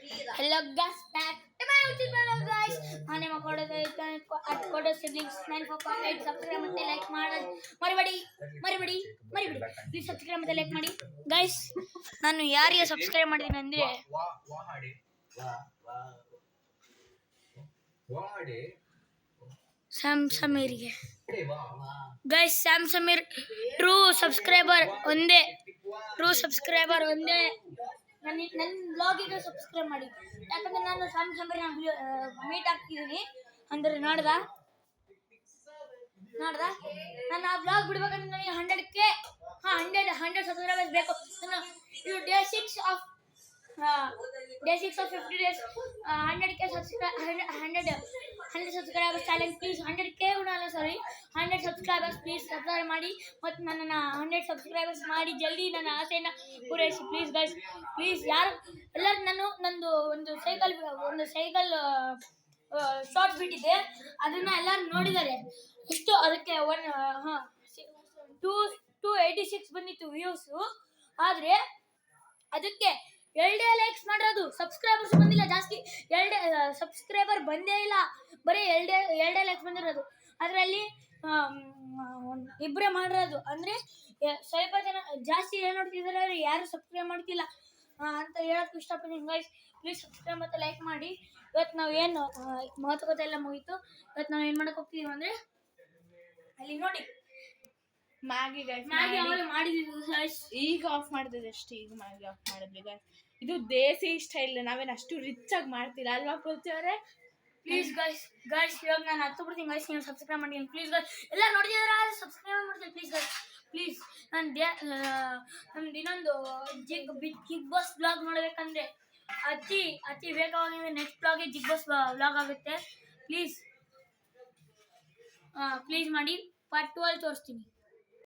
Hello guys, back to my YouTube channel guys. ನಾನು ನಿಮ್ಮ ಕೊಡೋ ಸಿಬ್ಲಿಂಗ್ಸ್ 948 ಸಬ್ಸ್ಕ್ರೈಬ್ ಮತ್ತೆ ಲೈಕ್ ಮಾಡೋದು ಮರಿಬೇಡಿ ಪ್ಲೀಸ್ ಸಬ್ಸ್ಕ್ರೈಬ್ ಮತ್ತೆ ಲೈಕ್ ಮಾಡಿ ಗೈಸ್. ನಾನು ಯಾರಿಗೆ ಸಬ್ಸ್ಕ್ರೈಬ್ ಮಾಡಿದ್ದೀನಿ ಅಂದ್ರೆ ಸ್ಯಾಮ್ ಸಮೀರ್ಗೆ guys. Sam Sameer true subscriber ಒಂದೇ ನನ್ನ ಬ್ಲಾಗಿಗೆ ಸಬ್ಸ್ಕ್ರೈಬ್ ಮಾಡಿ. ಯಾಕಂದ್ರೆ ನಾನು ಸ್ಯಾಮ್ ಸಮೀರ್ ಮೀಟ್ ಆಗ್ತಿದ್ದೀನಿ ಅಂದ್ರೆ ನೋಡ್ದ ನಾನು ಆ ಬ್ಲಾಗ್ ಬಿಡ್ಬೇಕಂದ್ರೆ ನನಗೆ 100 ಸಬ್ಸ್ಕ್ರೈಬರ್ಸ್ ಬೇಕು. ನಾನು ಇದು day 6 of 50 days 100K subscribers challenge. Please 100K sorry 100 subscribers please subscribe ಮಾಡಿ ಮತ್ತು ನನ್ನ 100 subscribers ಮಾಡಿ ಜಲ್ದಿ ನನ್ನ ಆಸೆಯನ್ನು ಪೂರೈಸಿ ಪ್ಲೀಸ್ ಗೈಸ್. ಪ್ಲೀಸ್ ಯಾರು ಎಲ್ಲರೂ ನಂದು ಒಂದು ಸೈಕಲ್ ಶಾರ್ಟ್ಸ್ ಬಿಟ್ಟಿದ್ದೆ, ಅದನ್ನ ಎಲ್ಲರೂ ನೋಡಿದ್ದಾರೆ. ಇಷ್ಟು ಅದಕ್ಕೆ 286 ಬಂದಿತ್ತು ವ್ಯೂಸು. ಆದರೆ ಅದಕ್ಕೆ 2 ಲೈಕ್ಸ್ ಮಾಡಿರೋದು, ಸಬ್ಸ್ಕ್ರೈಬರ್ಸ್ ಬಂದಿಲ್ಲ ಜಾಸ್ತಿ. 2 ಸಬ್ಸ್ಕ್ರೈಬರ್ ಬಂದೇ ಇಲ್ಲ, ಬರೀ 2 ಲೈಕ್ಸ್ ಬಂದಿರೋದು. ಅದರಲ್ಲಿ ಇಬ್ಬರೇ ಮಾಡಿರೋದು. ಅಂದರೆ ಸ್ವಲ್ಪ ಜನ ಜಾಸ್ತಿ ಏನು ನೋಡ್ತಿದ್ದಾರೆ, ಯಾರು ಸಬ್ಸ್ಕ್ರೈಬ್ ಮಾಡ್ತಿಲ್ಲ ಅಂತ ಹೇಳೋಕ್ಕೆ ಇಷ್ಟಪಡ್ತೀನಿ ಗೈಸ್. ಪ್ಲೀಸ್ ಸಬ್ಸ್ಕ್ರೈಬ್ ಮತ್ತು ಲೈಕ್ ಮಾಡಿ. ಇವತ್ತು ನಾವು ಏನು ಮಾತುಕತೆ ಎಲ್ಲ ಮುಗೀತು. ಇವತ್ತು ನಾವು ಏನು ಮಾಡಕ್ಕೆ ಹೋಗ್ತೀವಿ ಅಂದರೆ ಅಲ್ಲಿ ನೋಡಿ ಮ್ಯಾಗಿ ಮಾಡಿದ್ವಿ ಗೈಸ್. ಈಗ ಆಫ್ ಮಾಡಿದ್ವಿ ಅಷ್ಟೇ. ಈಗ ಮ್ಯಾಗಿ ಆಫ್ ಮಾಡಿದ್ವಿ ಗೈಸ್. ಇದು ದೇಸಿ ಸ್ಟೈಲ್, ನಾವೇನು ಅಷ್ಟು ರಿಚ್ ಆಗಿ ಮಾಡ್ತೀರಾ ಅಲ್ವಾ ಪೂಜಾರೆ? ಪ್ಲೀಸ್ ಗೈಸ್ ಇವಾಗ ನಾನು ಹತ್ತು ಬಿಡ್ತೀನಿ ಗೈಸ್. ನೀವು ಸಬ್ಸ್ಕ್ರೈಬ್ ಮಾಡಿ ಪ್ಲೀಸ್ ಗೈಸ್. ಎಲ್ಲ ನೋಡಿದ್ರೆ ಸಬ್ಸ್ಕ್ರೈಬ್ ಮಾಡ್ತೀನಿ ಪ್ಲೀಸ್ ಗೈಸ್. ಪ್ಲೀಸ್ ನಮ್ದು ಇನ್ನೊಂದು ಬಿಗ್ ಬಾಸ್ ಬ್ಲಾಗ್ ನೋಡಬೇಕಂದ್ರೆ ಅತಿ ವೇಗವಾಗಿ ನೆಕ್ಸ್ಟ್ ಬ್ಲಾಗ್ಗೆ ಬಿಗ್ ಬಾಸ್ ಬ್ಲಾಗ್ ಆಗುತ್ತೆ. ಪ್ಲೀಸ್ ಮಾಡಿ ಪಾರ್ಟ್ 2 ಅಲ್ಲಿ ತೋರಿಸ್ತೀನಿ.